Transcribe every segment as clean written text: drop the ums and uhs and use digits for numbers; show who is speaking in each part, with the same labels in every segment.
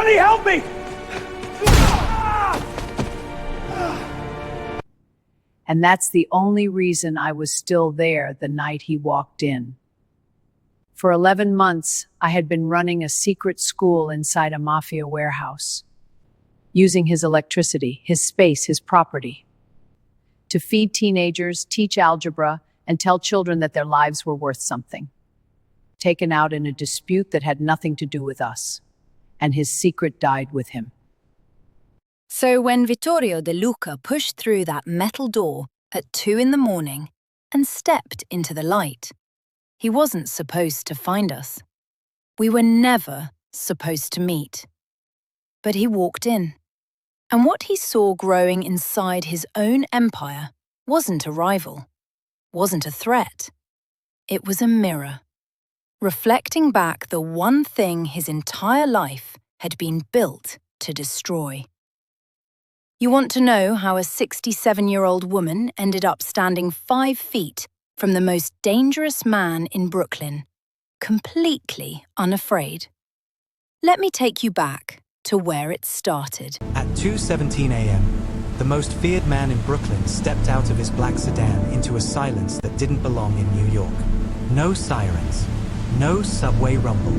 Speaker 1: Somebody help me!
Speaker 2: And that's the only reason I was still there the night he walked in. For 11 months, I had been running a secret school inside a Mafia warehouse, using his electricity, his space, his property, to feed teenagers, teach algebra, and tell children that their lives were worth something. Taken out in a dispute that had nothing to do with us, and his secret died with him.
Speaker 3: So when Vittorio DeLuca pushed through that metal door at 2 in the morning and stepped into the light, he wasn't supposed to find us. We were never supposed to meet. But he walked in, and what he saw growing inside his own empire wasn't a rival, wasn't a threat. It was a mirror, reflecting back the one thing his entire life had been built to destroy. You want to know how a 67-year-old woman ended up standing 5 feet from the most dangerous man in Brooklyn, completely unafraid? Let me take you back to where it started.
Speaker 4: At 2:17 a.m., the most feared man in Brooklyn stepped out of his black sedan into a silence that didn't belong in New York. No sirens, no subway rumble,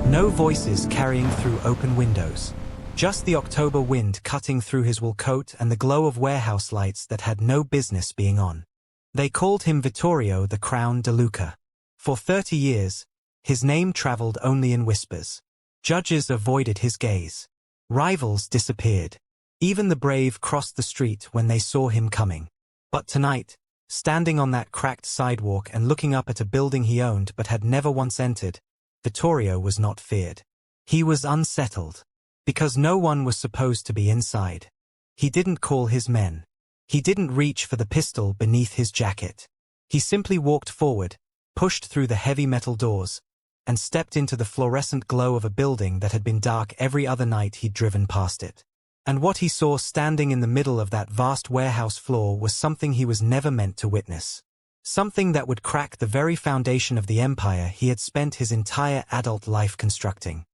Speaker 4: no voices carrying through open windows. Just the October wind cutting through his wool coat and the glow of warehouse lights that had no business being on. They called him Vittorio the Crown DeLuca. For 30 years, his name traveled only in whispers. Judges avoided his gaze. Rivals disappeared. Even the brave crossed the street when they saw him coming. But tonight, standing on that cracked sidewalk and looking up at a building he owned but had never once entered, Vittorio was not feared. He was unsettled. Because no one was supposed to be inside. He didn't call his men. He didn't reach for the pistol beneath his jacket. He simply walked forward, pushed through the heavy metal doors, and stepped into the fluorescent glow of a building that had been dark every other night he'd driven past it. And what he saw standing in the middle of that vast warehouse floor was something he was never meant to witness. Something that would crack the very foundation of the empire he had spent his entire adult life constructing.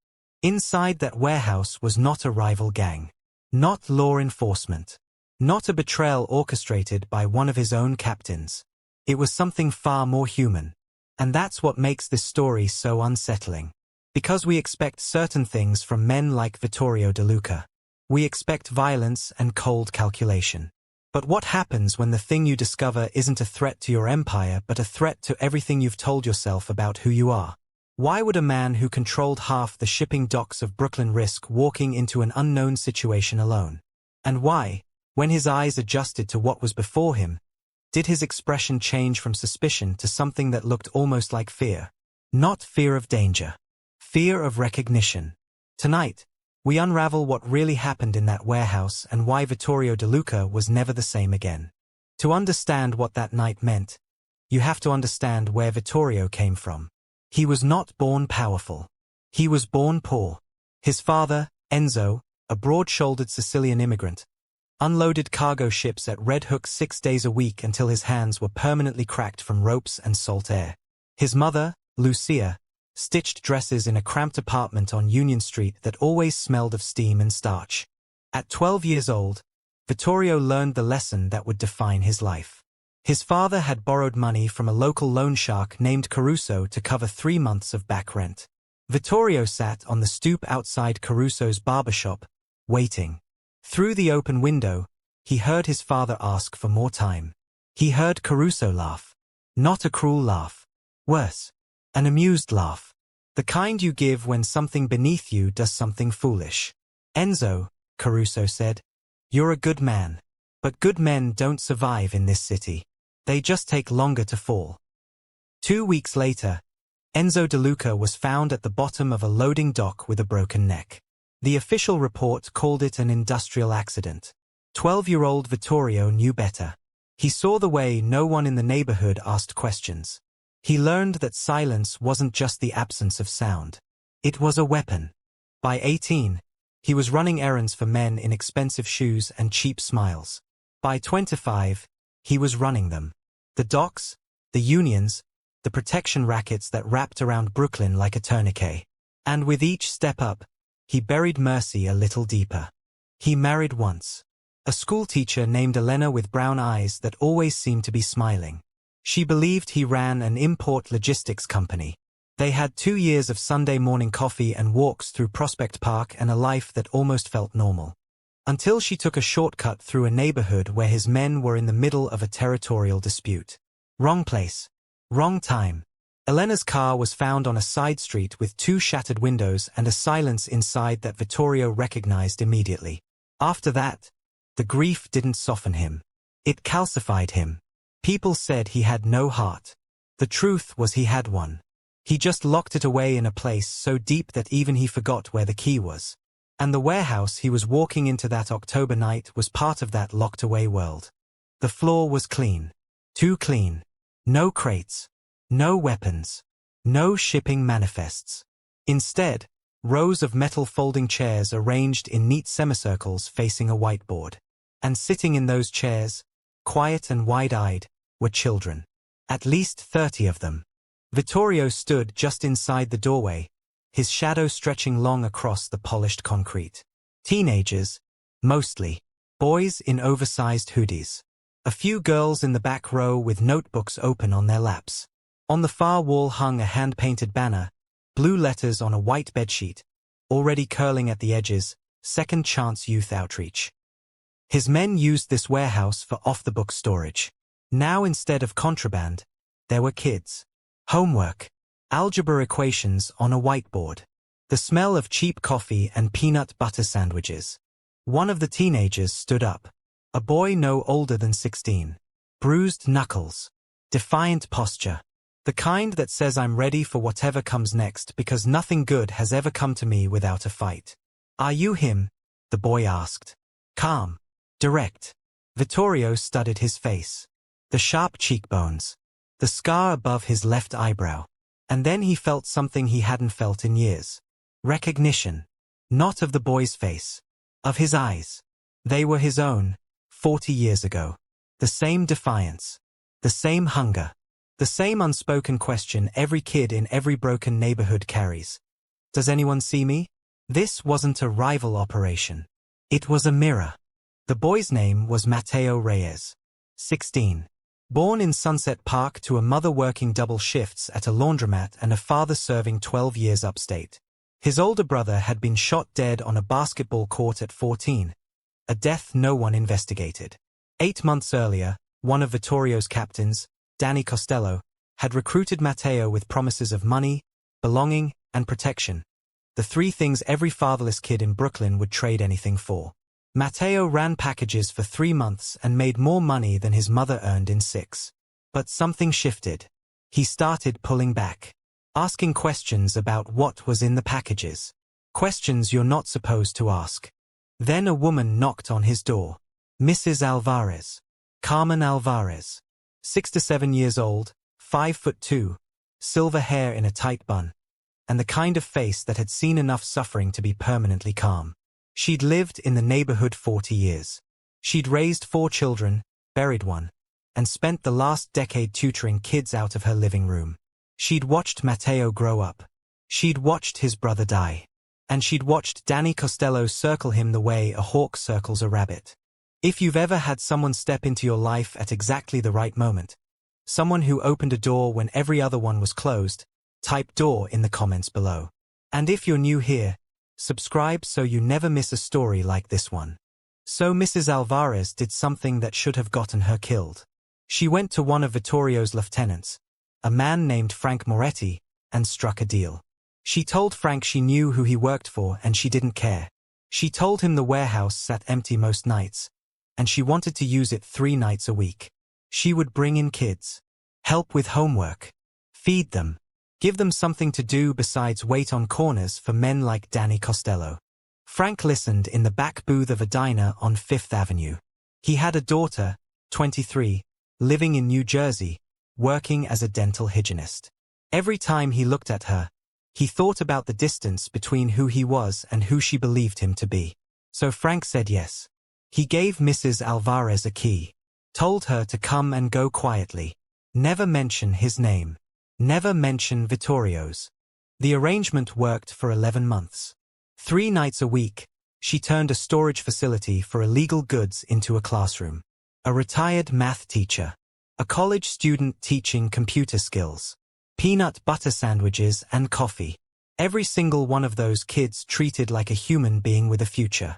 Speaker 4: Inside that warehouse was not a rival gang, not law enforcement, not a betrayal orchestrated by one of his own captains. It was something far more human. And that's what makes this story so unsettling. Because we expect certain things from men like Vittorio DeLuca. We expect violence and cold calculation. But what happens when the thing you discover isn't a threat to your empire but a threat to everything you've told yourself about who you are? Why would a man who controlled half the shipping docks of Brooklyn risk walking into an unknown situation alone? And why, when his eyes adjusted to what was before him, did his expression change from suspicion to something that looked almost like fear? Not fear of danger. Fear of recognition. Tonight, we unravel what really happened in that warehouse and why Vittorio DeLuca was never the same again. To understand what that night meant, you have to understand where Vittorio came from. He was not born powerful. He was born poor. His father, Enzo, a broad-shouldered Sicilian immigrant, unloaded cargo ships at Red Hook 6 days a week until his hands were permanently cracked from ropes and salt air. His mother, Lucia, stitched dresses in a cramped apartment on Union Street that always smelled of steam and starch. At 12 years old, Vittorio learned the lesson that would define his life. His father had borrowed money from a local loan shark named Caruso to cover 3 months of back rent. Vittorio sat on the stoop outside Caruso's barbershop, waiting. Through the open window, he heard his father ask for more time. He heard Caruso laugh. Not a cruel laugh. Worse, an amused laugh. The kind you give when something beneath you does something foolish. Enzo, Caruso said, you're a good man. But good men don't survive in this city. They just take longer to fall. 2 weeks later, Enzo DeLuca was found at the bottom of a loading dock with a broken neck. The official report called it an industrial accident. 12-year-old Vittorio knew better. He saw the way no one in the neighborhood asked questions. He learned that silence wasn't just the absence of sound. It was a weapon. By 18, he was running errands for men in expensive shoes and cheap smiles. By 25, he was running them. The docks, the unions, the protection rackets that wrapped around Brooklyn like a tourniquet. And with each step up, he buried mercy a little deeper. He married once. A schoolteacher named Elena with brown eyes that always seemed to be smiling. She believed he ran an import logistics company. They had 2 years of Sunday morning coffee and walks through Prospect Park and a life that almost felt normal. Until she took a shortcut through a neighborhood where his men were in the middle of a territorial dispute. Wrong place. Wrong time. Elena's car was found on a side street with 2 shattered windows and a silence inside that Vittorio recognized immediately. After that, the grief didn't soften him. It calcified him. People said he had no heart. The truth was he had one. He just locked it away in a place so deep that even he forgot where the key was. And the warehouse he was walking into that October night was part of that locked-away world. The floor was clean. Too clean. No crates. No weapons. No shipping manifests. Instead, rows of metal folding chairs arranged in neat semicircles facing a whiteboard. And sitting in those chairs, quiet and wide-eyed, were children. At least 30 of them. Vittorio stood just inside the doorway, his shadow stretching long across the polished concrete. Teenagers, mostly. Boys in oversized hoodies. A few girls in the back row with notebooks open on their laps. On the far wall hung a hand-painted banner, blue letters on a white bedsheet, already curling at the edges, Second Chance Youth Outreach. His men used this warehouse for off-the-book storage. Now instead of contraband, there were kids. Homework. Algebra equations on a whiteboard. The smell of cheap coffee and peanut butter sandwiches. One of the teenagers stood up. A boy no older than 16. Bruised knuckles. Defiant posture. The kind that says I'm ready for whatever comes next because nothing good has ever come to me without a fight. Are you him? The boy asked. Calm. Direct. Vittorio studied his face. The sharp cheekbones. The scar above his left eyebrow. And then he felt something he hadn't felt in years. Recognition. Not of the boy's face. Of his eyes. They were his own, 40 years ago. The same defiance. The same hunger. The same unspoken question every kid in every broken neighborhood carries. Does anyone see me? This wasn't a rival operation. It was a mirror. The boy's name was Matteo Reyes. 16. Born in Sunset Park to a mother working double shifts at a laundromat and a father serving 12 years upstate. His older brother had been shot dead on a basketball court at 14. A death no one investigated. 8 months earlier, one of Vittorio's captains, Danny Costello, had recruited Matteo with promises of money, belonging, and protection. The 3 things every fatherless kid in Brooklyn would trade anything for. Matteo ran packages for 3 months and made more money than his mother earned in 6. But something shifted. He started pulling back. Asking questions about what was in the packages. Questions you're not supposed to ask. Then a woman knocked on his door. Mrs. Alvarez. Carmen Alvarez. 6 to 7 years old, 5'2", silver hair in a tight bun. And the kind of face that had seen enough suffering to be permanently calm. She'd lived in the neighborhood 40 years. She'd raised 4 children, buried one, and spent the last decade tutoring kids out of her living room. She'd watched Matteo grow up. She'd watched his brother die. And she'd watched Danny Costello circle him the way a hawk circles a rabbit. If you've ever had someone step into your life at exactly the right moment, someone who opened a door when every other one was closed, type door in the comments below. And if you're new here, subscribe so you never miss a story like this one. So Mrs. Alvarez did something that should have gotten her killed. She went to one of Vittorio's lieutenants, a man named Frank Moretti, and struck a deal. She told Frank she knew who he worked for and she didn't care. She told him the warehouse sat empty most nights, and she wanted to use it 3 nights a week. She would bring in kids, help with homework, feed them, give them something to do besides wait on corners for men like Danny Costello. Frank listened in the back booth of a diner on 5th Avenue. He had a daughter, 23, living in New Jersey, working as a dental hygienist. Every time he looked at her, he thought about the distance between who he was and who she believed him to be. So Frank said yes. He gave Mrs. Alvarez a key, told her to come and go quietly, never mention his name, never mention Vittorio's. The arrangement worked for 11 months. 3 nights a week, she turned a storage facility for illegal goods into a classroom. A retired math teacher. A college student teaching computer skills. Peanut butter sandwiches and coffee. Every single one of those kids treated like a human being with a future.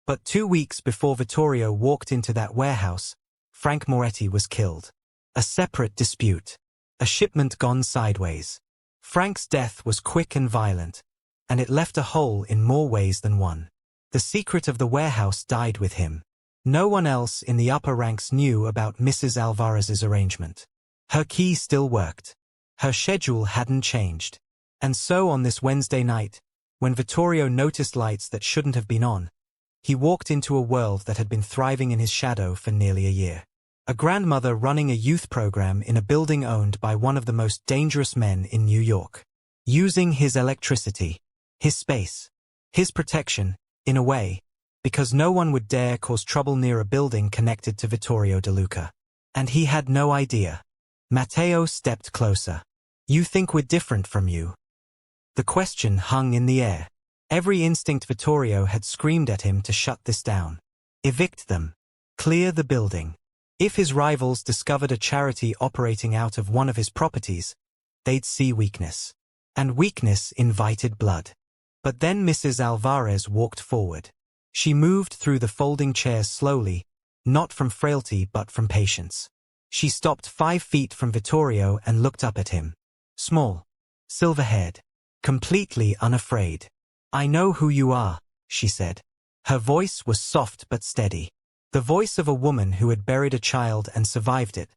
Speaker 4: But 2 weeks before Vittorio walked into that warehouse, Frank Moretti was killed. A separate dispute. A shipment gone sideways. Frank's death was quick and violent, and it left a hole in more ways than one. The secret of the warehouse died with him. No one else in the upper ranks knew about Mrs. Alvarez's arrangement. Her key still worked. Her schedule hadn't changed. And so on this Wednesday night, when Vittorio noticed lights that shouldn't have been on, he walked into a world that had been thriving in his shadow for nearly a year. A grandmother running a youth program in a building owned by one of the most dangerous men in New York. Using his electricity, his space, his protection, in a way, because no one would dare cause trouble near a building connected to Vittorio DeLuca. And he had no idea. Matteo stepped closer. "You think we're different from you?" The question hung in the air. Every instinct Vittorio had screamed at him to shut this down. Evict them. Clear the building. If his rivals discovered a charity operating out of one of his properties, they'd see weakness. And weakness invited blood. But then Mrs. Alvarez walked forward. She moved through the folding chairs slowly, not from frailty but from patience. She stopped 5 feet from Vittorio and looked up at him. Small, silver-haired, completely unafraid. "I know who you are," she said. Her voice was soft but steady. The voice of a woman who had buried a child and survived it,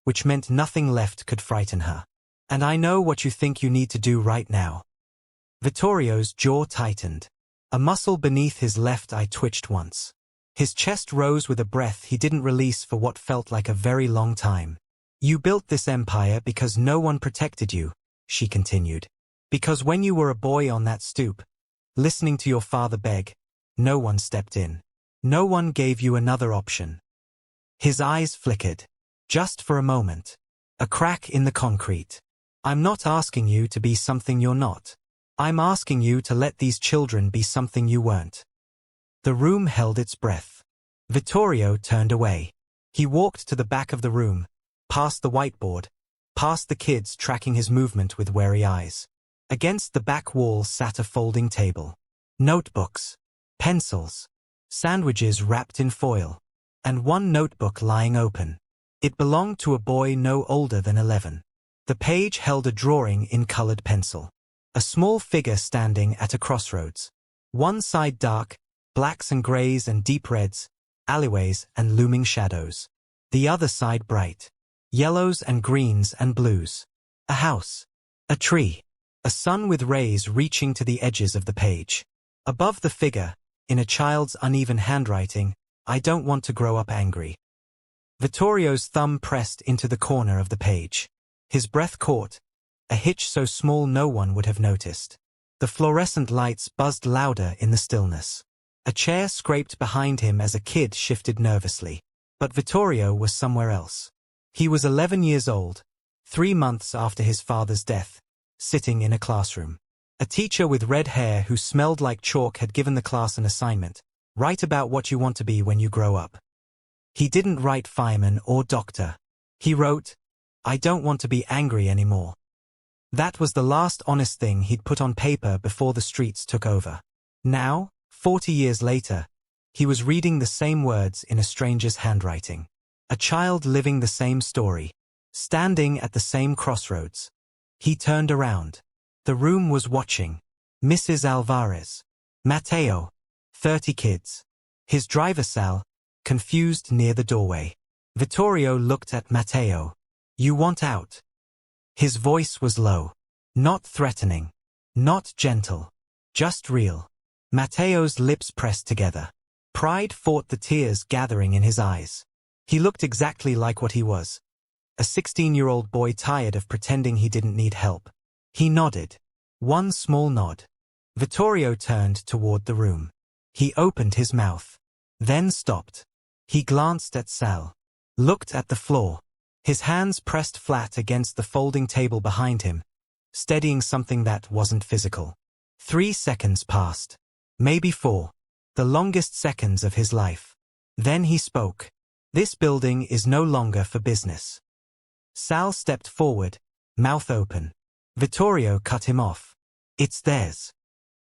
Speaker 4: which meant nothing left could frighten her. "And I know what you think you need to do right now." Vittorio's jaw tightened. A muscle beneath his left eye twitched once. His chest rose with a breath he didn't release for what felt like a very long time. "You built this empire because no one protected you," she continued. "Because when you were a boy on that stoop, listening to your father beg, no one stepped in. No one gave you another option." His eyes flickered. Just for a moment. A crack in the concrete. "I'm not asking you to be something you're not. I'm asking you to let these children be something you weren't." The room held its breath. Vittorio turned away. He walked to the back of the room, past the whiteboard, past the kids tracking his movement with wary eyes. Against the back wall sat a folding table. Notebooks, pencils, sandwiches wrapped in foil, and one notebook lying open. It belonged to a boy no older than 11. The page held a drawing in colored pencil. A small figure standing at a crossroads. One side dark, blacks and grays and deep reds, alleyways and looming shadows. The other side bright, yellows and greens and blues. A house. A tree. A sun with rays reaching to the edges of the page. Above the figure, in a child's uneven handwriting, "I don't want to grow up angry." Vittorio's thumb pressed into the corner of the page. His breath caught, a hitch so small no one would have noticed. The fluorescent lights buzzed louder in the stillness. A chair scraped behind him as a kid shifted nervously. But Vittorio was somewhere else. He was 11 years old, 3 months after his father's death, sitting in a classroom. A teacher with red hair who smelled like chalk had given the class an assignment: write about what you want to be when you grow up. He didn't write fireman or doctor. He wrote, "I don't want to be angry anymore." That was the last honest thing he'd put on paper before the streets took over. Now, 40 years later, he was reading the same words in a stranger's handwriting. A child living the same story, standing at the same crossroads. He turned around. The room was watching. Mrs. Alvarez. Matteo. 30 kids. His driver Sal, confused near the doorway. Vittorio looked at Matteo. "You want out?" His voice was low. Not threatening. Not gentle. Just real. Matteo's lips pressed together. Pride fought the tears gathering in his eyes. He looked exactly like what he was. A 16-year-old boy tired of pretending he didn't need help. He nodded. One small nod. Vittorio turned toward the room. He opened his mouth. Then stopped. He glanced at Sal. Looked at the floor. His hands pressed flat against the folding table behind him, steadying something that wasn't physical. 3 seconds passed. Maybe 4. The longest seconds of his life. Then he spoke. This building is no longer for business. Sal stepped forward, mouth open. Vittorio cut him off. It's theirs.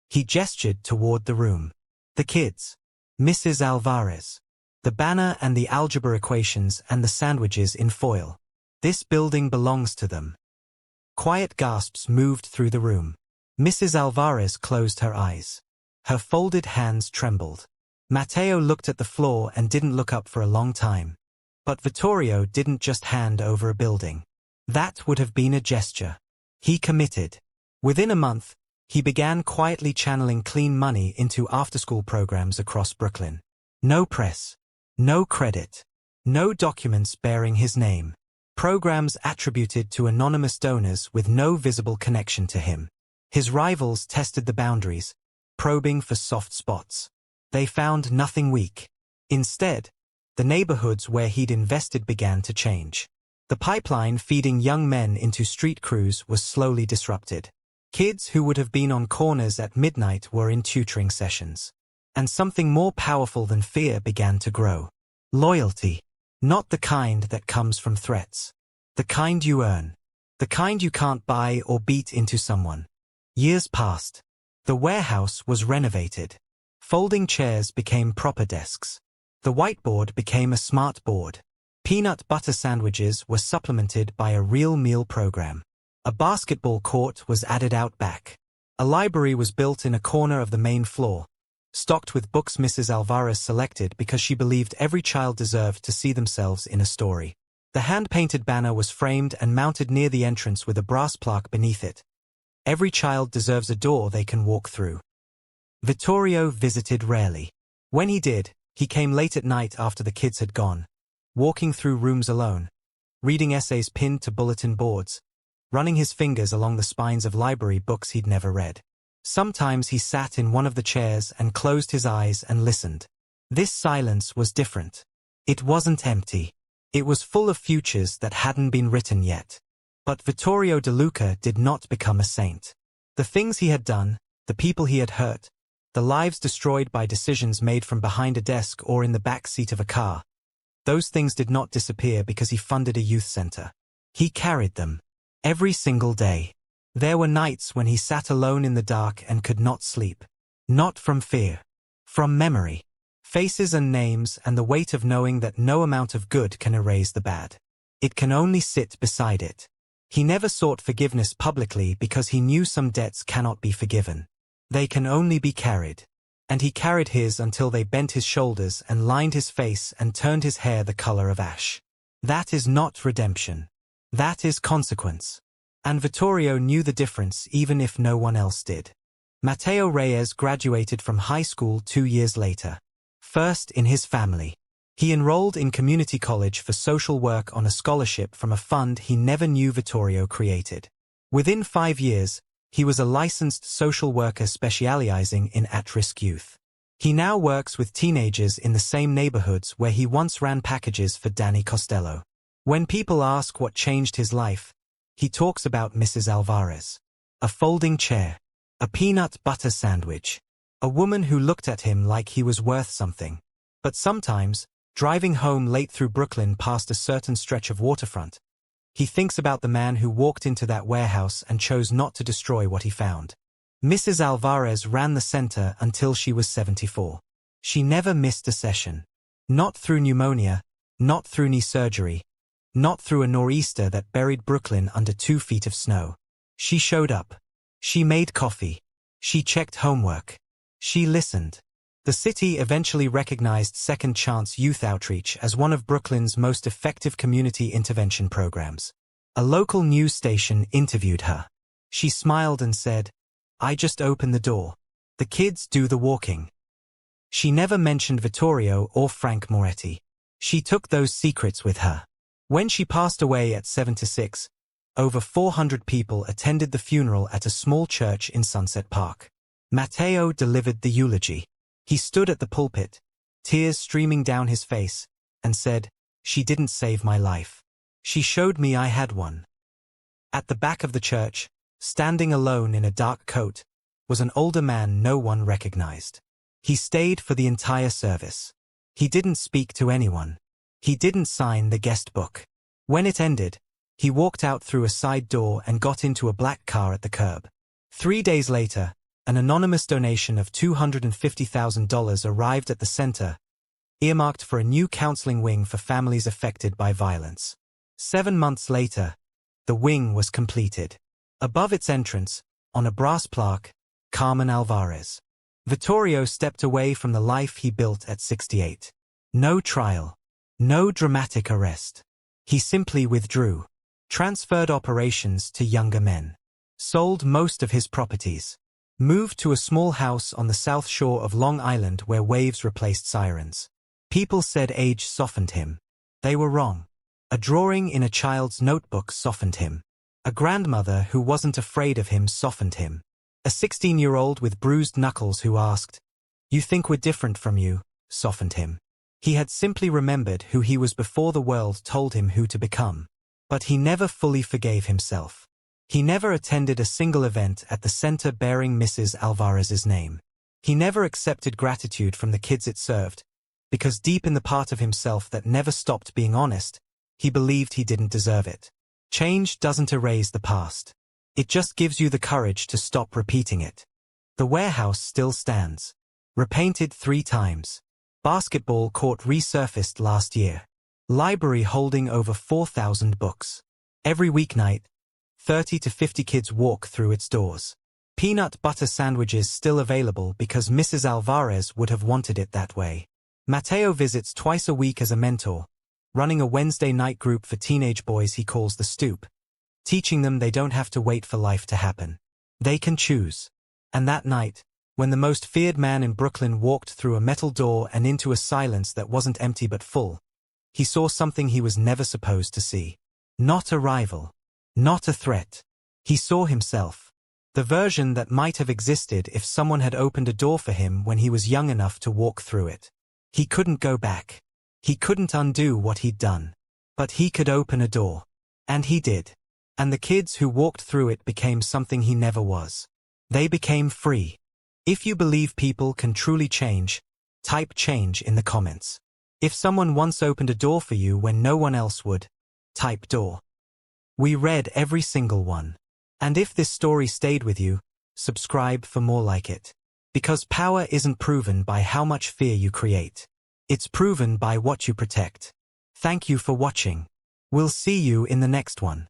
Speaker 4: He gestured toward the room. The kids. Mrs. Alvarez. The banner and the algebra equations and the sandwiches in foil. This building belongs to them. Quiet gasps moved through the room. Mrs. Alvarez closed her eyes. Her folded hands trembled. Matteo looked at the floor and didn't look up for a long time. But Vittorio didn't just hand over a building. That would have been a gesture. He committed. Within a month, he began quietly channeling clean money into after-school programs across Brooklyn. No press. No credit. No documents bearing his name. Programs attributed to anonymous donors with no visible connection to him. His rivals tested the boundaries, probing for soft spots. They found nothing weak. Instead, the neighborhoods where he'd invested began to change. The pipeline feeding young men into street crews was slowly disrupted. Kids who would have been on corners at midnight were in tutoring sessions. And something more powerful than fear began to grow. Loyalty. Not the kind that comes from threats. The kind you earn. The kind you can't buy or beat into someone. Years passed. The warehouse was renovated. Folding chairs became proper desks. The whiteboard became a smart board. Peanut butter sandwiches were supplemented by a real meal program. A basketball court was added out back. A library was built in a corner of the main floor, stocked with books Mrs. Alvarez selected because she believed every child deserved to see themselves in a story. The hand-painted banner was framed and mounted near the entrance with a brass plaque beneath it. Every child deserves a door they can walk through. Vittorio visited rarely. When he did, he came late at night after the kids had gone, walking through rooms alone, reading essays pinned to bulletin boards, running his fingers along the spines of library books he'd never read. Sometimes he sat in one of the chairs and closed his eyes and listened. This silence was different. It wasn't empty. It was full of futures that hadn't been written yet. But Vittorio DeLuca did not become a saint. The things he had done, the people he had hurt, the lives destroyed by decisions made from behind a desk or in the back seat of a car, those things did not disappear because he funded a youth center. He carried them. Every single day. There were nights when he sat alone in the dark and could not sleep. Not from fear. From memory. Faces and names and the weight of knowing that no amount of good can erase the bad. It can only sit beside it. He never sought forgiveness publicly because he knew some debts cannot be forgiven. They can only be carried. And he carried his until they bent his shoulders and lined his face and turned his hair the color of ash. That is not redemption. That is consequence. And Vittorio knew the difference even if no one else did. Matteo Reyes graduated from high school 2 years later. First in his family. He enrolled in community college for social work on a scholarship from a fund he never knew Vittorio created. Within 5 years, he was a licensed social worker specializing in at-risk youth. He now works with teenagers in the same neighborhoods where he once ran packages for Danny Costello. When people ask what changed his life, he talks about Mrs. Alvarez. A folding chair. A peanut butter sandwich. A woman who looked at him like he was worth something. But sometimes, driving home late through Brooklyn past a certain stretch of waterfront, he thinks about the man who walked into that warehouse and chose not to destroy what he found. Mrs. Alvarez ran the center until she was 74. She never missed a session. Not through pneumonia, not through knee surgery, not through a nor'easter that buried Brooklyn under 2 feet of snow. She showed up. She made coffee. She checked homework. She listened. The city eventually recognized Second Chance Youth Outreach as one of Brooklyn's most effective community intervention programs. A local news station interviewed her. She smiled and said, "I just opened the door. The kids do the walking." She never mentioned Vittorio or Frank Moretti. She took those secrets with her. When she passed away at 76, over 400 people attended the funeral at a small church in Sunset Park. Matteo delivered the eulogy. He stood at the pulpit, tears streaming down his face, and said, "She didn't save my life. She showed me I had one." At the back of the church, standing alone in a dark coat, was an older man no one recognized. He stayed for the entire service. He didn't speak to anyone. He didn't sign the guest book. When it ended, he walked out through a side door and got into a black car at the curb. 3 days later, an anonymous donation of $250,000 arrived at the center, earmarked for a new counseling wing for families affected by violence. 7 months later, the wing was completed. Above its entrance, on a brass plaque, Carmen Alvarez. Vittorio stepped away from the life he built at 68. No trial. No dramatic arrest. He simply withdrew, transferred operations to younger men, sold most of his properties, moved to a small house on the south shore of Long Island where waves replaced sirens. People said age softened him. They were wrong. A drawing in a child's notebook softened him. A grandmother who wasn't afraid of him softened him. A 16-year-old with bruised knuckles who asked, "You think we're different from you?" softened him. He had simply remembered who he was before the world told him who to become. But he never fully forgave himself. He never attended a single event at the center bearing Mrs. Alvarez's name. He never accepted gratitude from the kids it served, because deep in the part of himself that never stopped being honest, he believed he didn't deserve it. Change doesn't erase the past. It just gives you the courage to stop repeating it. The warehouse still stands. Repainted 3 times. Basketball court resurfaced last year. Library holding over 4,000 books. Every weeknight, 30 to 50 kids walk through its doors. Peanut butter sandwiches still available because Mrs. Alvarez would have wanted it that way. Mateo visits twice a week as a mentor, running a Wednesday night group for teenage boys he calls the Stoop, teaching them they don't have to wait for life to happen. They can choose. And that night, when the most feared man in Brooklyn walked through a metal door and into a silence that wasn't empty but full, he saw something he was never supposed to see. Not a rival. Not a threat. He saw himself. The version that might have existed if someone had opened a door for him when he was young enough to walk through it. He couldn't go back. He couldn't undo what he'd done. But he could open a door. And he did. And the kids who walked through it became something he never was. They became free. If you believe people can truly change, type change in the comments. If someone once opened a door for you when no one else would, type door. We read every single one. And if this story stayed with you, subscribe for more like it. Because power isn't proven by how much fear you create. It's proven by what you protect. Thank you for watching. We'll see you in the next one.